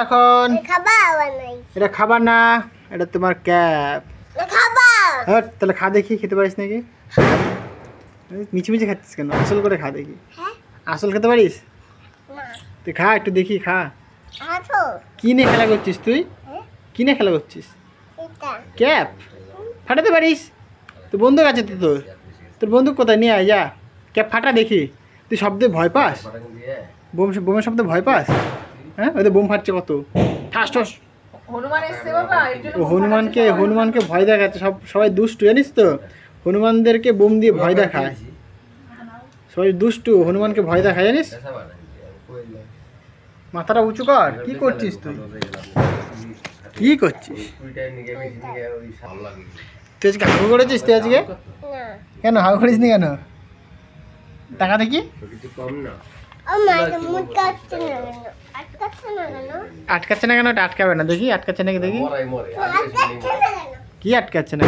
এখন এটা খাবার না, এটা তোমার ক্যাপ। হ্যাঁ তাহলে খা দেখি, খেতে পারিস নাকি? মিছি মিছি খাচ্ছিস কেন? আসল করে খা দেখি। আসল খেতে পারিস? তুই খা একটু দেখি, খা। কি নিয়ে খেলা করছিস তুই? কি নিয়ে খেলা করছিস? ক্যাপ ফাটাতে পারিস? তোর বন্দুক আছে তো? তোর বন্দুক কোথায়? নিয়ে আয়, যা ক্যাপ ফাটা দেখি। তুই শব্দে ভয় পাস? বোমের শব্দে ভয় পাস? হ্যাঁ ওই তো বোম ফাটছে কত, ঠাস ঠাস। হনুমানকে ভয় দেখাচ্ছে, সবাই দুষ্টু জানিস তো। হনুমানদেরকে বোম দিয়ে ভয় দেখায়, সবাই দুষ্টু। হনুমানকে ভয় দেখায় জানিস। মাথাটা উঁচু কর। কি করছিস তুই? কি করছিস তুই? আজকে হাগু করেছিস তুই আজকে? কেন হাগু করিস নি কেন? টাকা দেখি। আটকাচ্ছে না কেন? ওটা আটকাবে না, দেখি আটকাচ্ছে নাকি দেখি। কি আটকাচ্ছে না?